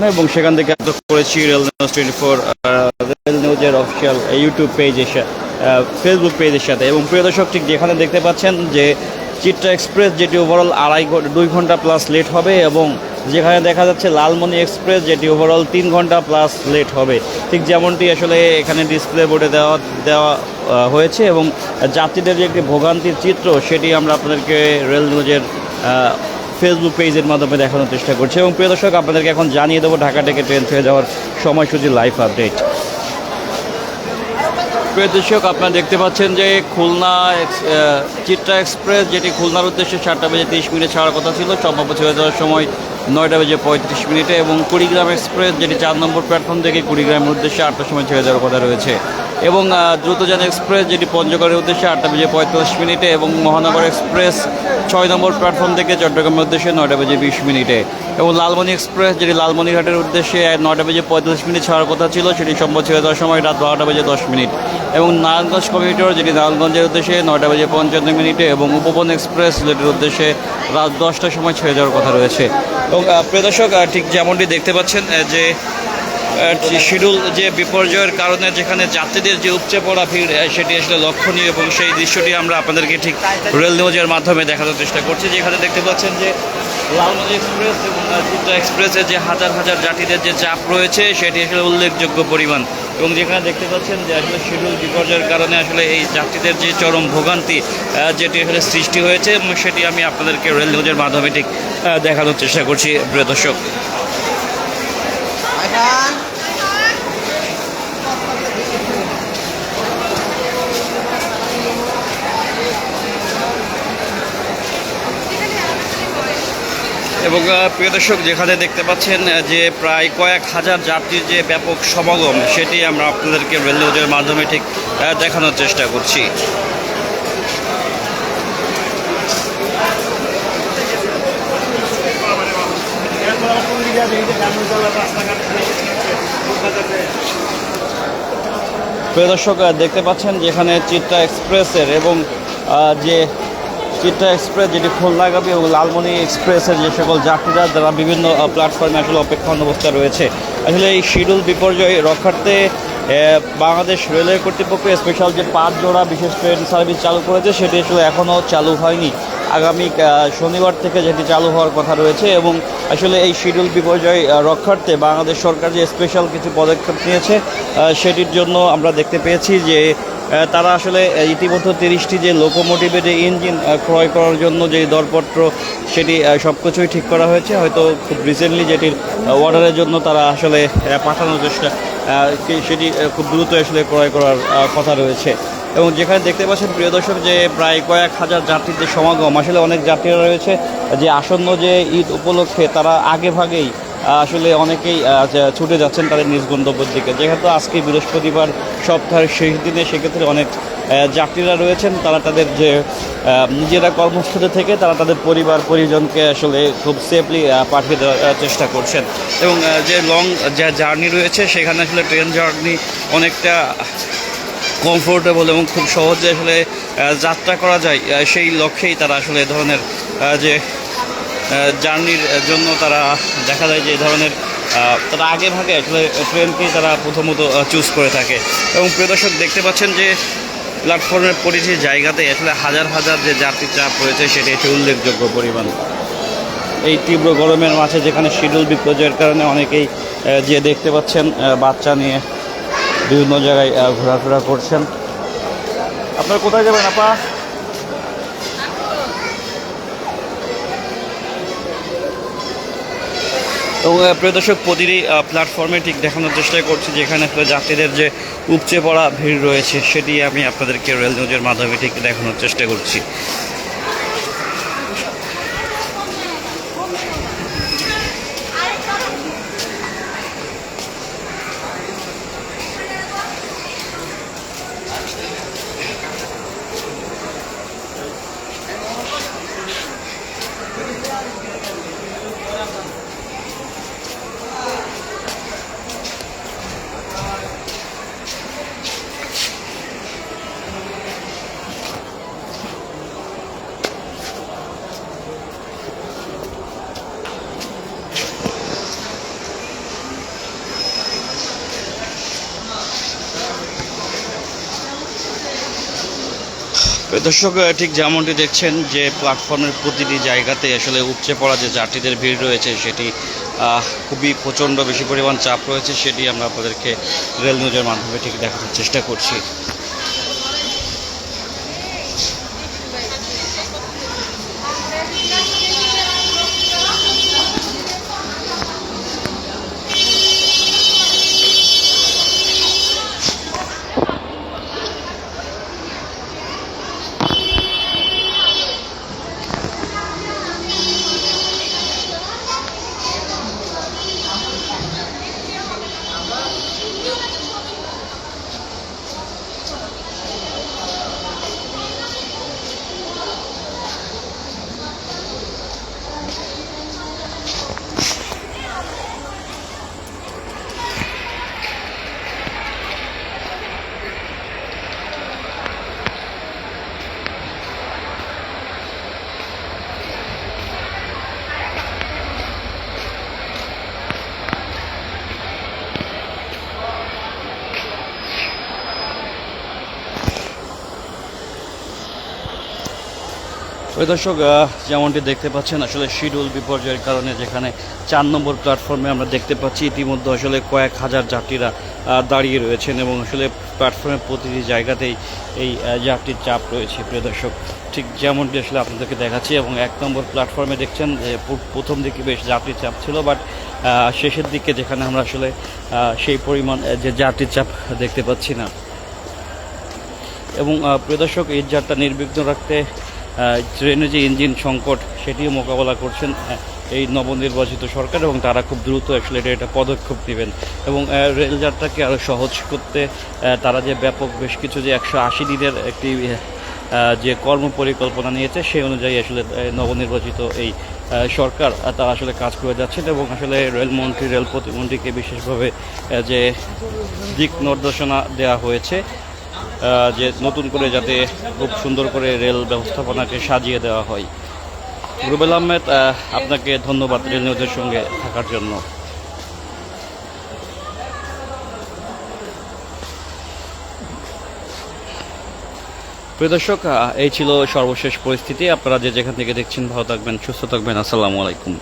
না, এবং সেখান থেকে করেছি রেল নিউজ 24 রেল নিউজের অফিসিয়াল ইউটিউব পেজের ফেসবুক পেজের সাথে। এবং প্রিয় দর্শক, ঠিক যেখানে দেখতে পাচ্ছেন যে চিত্রা এক্সপ্রেস যেটি ওভারঅল 2 ঘন্টা প্লাস লেট হবে, এবং যেখানে দেখা যাচ্ছে লালমনি এক্সপ্রেস যেটি ওভারঅল 3 ঘন্টা প্লাস লেট হবে, ঠিক যেমনটি আসলে এখানে ডিসপ্লে বোর্ডে দেওয়া হয়েছে। এবং যাত্রীদের যে একটি ভোগান্তির চিত্র সেটি আমরা আপনাদেরকে রেল নিউজের ফেসবুক পেজের মাধ্যমে দেখানোর চেষ্টা করছি। এবং প্রিয় দর্শক, আপনাদেরকে এখন জানিয়ে দেবো ঢাকা থেকে ট্রেন ছেড়ে যাওয়ার সময়সূচি লাইভ আপডেট। প্রিয় দর্শক, আপনারা দেখতে পাচ্ছেন যে খুলনা চিত্রা এক্সপ্রেস যেটি খুলনার উদ্দেশ্যে 7:30 ছাড়ার কথা ছিল, সম্ভব ছেড়ে যাওয়ার সময় 9:35 এবং কুড়িগ্রাম এক্সপ্রেস যেটি 4 নম্বর প্ল্যাটফর্ম থেকে কুড়িগ্রামের উদ্দেশ্যে 8টার সময় ছেড়ে যাওয়ার কথা রয়েছে। এবং দ্রুতযান এক্সপ্রেস যেটি পঞ্চগড়ের উদ্দেশ্যে 8:45 এবং মহানগর এক্সপ্রেস 6 নম্বর প্ল্যাটফর্ম থেকে চট্টগ্রামের উদ্দেশ্যে 9:20। এবং লালমনি এক্সপ্রেস যেটি লালমনিরহাটের উদ্দেশ্যে 9:45 ছাড়ার কথা ছিল, সেটি সম্ভব ছেড়ে যাওয়ার সময় রাত 12:10। এবং নারায়ণগঞ্জ কমিউটার যেটি নারায়ণগঞ্জের উদ্দেশ্যে 9:55 এবং উপবন এক্সপ্রেস যেটির উদ্দেশ্যে রাত 10টার সময় ছেড়ে যাওয়ার কথা রয়েছে। এবং প্রিয় দর্শক, ঠিক যেমনটি দেখতে পাচ্ছেন যে শিডিউল যে বিপর্যয়ের কারণে যেখানে যাত্রীদের যে উপচে পড়া ভিড় সেটি আসলে লক্ষণীয়, এবং সেই দৃশ্যটি আমরা আপনাদেরকে ঠিক রেল নিউজের মাধ্যমে দেখানোর চেষ্টা করছি। যেখানে দেখতে পাচ্ছেন যে লালমনি এক্সপ্রেস এবং চিত্রা এক্সপ্রেসে যে হাজার হাজার যাত্রীদের যে চাপ রয়েছে সেটি আসলে উল্লেখযোগ্য পরিমাণ। এবং যেখানে দেখতে পাচ্ছেন যে আসলে শিডিউল বিপর্যয়ের কারণে আসলে এই যাত্রীদের যে চরম ভোগান্তি যেটি আসলে সৃষ্টি হয়েছে, এবং সেটি আমি আপনাদেরকে রেল নিউজের মাধ্যমে ঠিক দেখানোর চেষ্টা করছি প্রিয় দর্শক। এবং প্রিয় দর্শক, যেখানে দেখতে পাচ্ছেন যে প্রায় কয়েক হাজার যাত্রীর যে ব্যাপক সমাগম সেটি আমরা আপনাদেরকে রেল নিউজের মাধ্যমে ঠিক দেখানোর চেষ্টা করছি। প্রিয় দর্শক, দেখতে পাচ্ছেন যেখানে চিত্রা এক্সপ্রেসের এবং যে চিত্রা এক্সপ্রেস যেটি খুলনাগামী এবং লালমনি এক্সপ্রেসের যে সকল যাত্রীরা যারা বিভিন্ন প্ল্যাটফর্মে আসলে অপেক্ষমান অবস্থায় রয়েছে, আসলে এই শিডিউল বিপর্যয় রক্ষার্থে বাংলাদেশ রেলওয়ে কর্তৃপক্ষ স্পেশাল যে 5 জোড়া বিশেষ ট্রেন সার্ভিস চালু করেছে সেটি আসলে এখনও চালু হয়নি। আগামী শনিবার থেকে যেটি চালু হওয়ার কথা রয়েছে। এবং আসলে এই শিডিউল বিপর্যয় রক্ষার্থে বাংলাদেশ সরকার যে স্পেশাল কিছু পদক্ষেপ নিয়েছে সেটির জন্য আমরা দেখতে পেয়েছি যে তারা আসলে ইতিমধ্যে 30টি যে লোকোমোটিভের যে ইঞ্জিন ক্রয় করার জন্য যে দরপত্র সেটি সব কিছুই ঠিক করা হয়েছে। হয়তো খুব রিসেন্টলি যেটির অর্ডারের জন্য তারা আসলে পাঠানোর চেষ্টা সেটি খুব দ্রুত আসলে ক্রয় করার কথা রয়েছে। এবং যেখানে দেখতে পাচ্ছেন প্রিয় দর্শক যে প্রায় কয়েক হাজার যাত্রীর যে সমাগম, আসলে অনেক যাত্রীরা রয়েছে যে আসন্ন যে ঈদ উপলক্ষে তারা আগে ভাগেই আসলে অনেকেই ছুটে যাচ্ছেন তাদের নিজ গন্তব্যের দিকে। যেহেতু আজকে বৃহস্পতিবার সপ্তাহের শেষ দিনে, সেক্ষেত্রে অনেক যাত্রীরা রয়েছেন তারা তাদের যে নিজেরা কর্মস্থলে থেকে তারা তাদের পরিবার পরিজনকে আসলে খুব সেফলি পাঠিয়ে দেওয়ার চেষ্টা করছেন। এবং যে লং যে জার্নি রয়েছে সেখানে আসলে ট্রেন জার্নি অনেকটা কমফোর্টেবল এবং খুব সহজে আসলে যাত্রা করা যায়, সেই লক্ষ্যেই তারা আসলে এ ধরনের যে জার্নির জন্য তারা দেখা যায় যে এই ধরনের তারা আগে ভাগে আসলে ট্রেনকেই তারা প্রথমত চুজ করে থাকে। এবং প্রিয় দর্শক, দেখতে পাচ্ছেন যে প্ল্যাটফর্মের প্রতিটি জায়গাতে আসলে হাজার হাজার যে যাত্রীর চাপ রয়েছে সেটি একটি উল্লেখযোগ্য পরিমাণ। এই তীব্র গরমের মাঝে যেখানে শিডিউল বিপর্যয়ের কারণে অনেকেই যে দেখতে পাচ্ছেন বাচ্চা নিয়ে বিভিন্ন জায়গায় ঘোরাফেরা করছেন। আপনারা কোথায় যাবেন আপা? এবং প্রিয় দর্শক, প্রতিটি প্ল্যাটফর্মে ঠিক দেখানোর চেষ্টা করছি যেখানে আসলে যাত্রীদের যে উপচে পড়া ভিড় রয়েছে সেটি আমি আপনাদেরকে রেল নিউজের মাধ্যমে ঠিক দেখানোর চেষ্টা করছি। দর্শক, ঠিক যেমনটি দেখছেন যে প্ল্যাটফর্মের প্রতিটি জায়গাতে আসলে উপচে পড়া যে যাত্রীদের ভিড় রয়েছে সেটি খুবই প্রচণ্ড বেশি পরিমাণ চাপ রয়েছে, সেটি আমরা আপনাদেরকে রেল নিউজের মাধ্যমে ঠিক দেখানোর চেষ্টা করছি। দর্শক, যেমনটি দেখতে পাচ্ছেন আসলে শিডিউল বিপর্যয়ের কারণে যেখানে 4 নম্বর প্ল্যাটফর্মে আমরা দেখতে পাচ্ছি ইতিমধ্যে আসলে কয়েক হাজার যাত্রীরা দাঁড়িয়ে রয়েছেন এবং আসলে প্ল্যাটফর্মের প্রতিটি জায়গাতেই এই যাত্রীর চাপ রয়েছে। প্রিয় দর্শক, ঠিক যেমনটি আসলে আপনাদেরকে দেখাচ্ছি এবং 1 নম্বর প্ল্যাটফর্মে দেখছেন যে প্রথম দিকে বেশ যাত্রীর চাপ ছিল, বাট শেষের দিকে যেখানে আমরা আসলে সেই পরিমাণ যে যাত্রীর চাপ দেখতে পাচ্ছি না। এবং প্রিয় দর্শক, এই যাত্রা নির্বিঘ্ন রাখতে ট্রেনের যে ইঞ্জিন সংকট সেটিও মোকাবেলা করছেন এই নবনির্বাচিত সরকার এবং তারা খুব দ্রুত আসলে এটা পদক্ষেপ নেবেন এবং রেলযাত্রাকে আরও সহজ করতে তারা যে ব্যাপক বেশ কিছু যে 180 দিনের একটি যে কর্ম পরিকল্পনা নিয়েছে সেই অনুযায়ী আসলে নবনির্বাচিত এই সরকার তারা আসলে কাজ করে যাচ্ছেন এবং আসলে রেলমন্ত্রী রেল প্রতিমন্ত্রীকে বিশেষভাবে যে দিক নির্দেশনা দেওয়া হয়েছে যে নতুন করে যাতে খুব সুন্দর করে রেল ব্যবস্থাপনাকে সাজিয়ে দেওয়া হয়। রুবেল আহমেদ, আপনাকে ধন্যবাদ রেল নিউজের সঙ্গে থাকার জন্য। প্রিয় দর্শক, এই ছিল সর্বশেষ পরিস্থিতি। আপনারা যে যেখান থেকে দেখছেন ভালো থাকবেন, সুস্থ থাকবেন। আসসালামু আলাইকুম।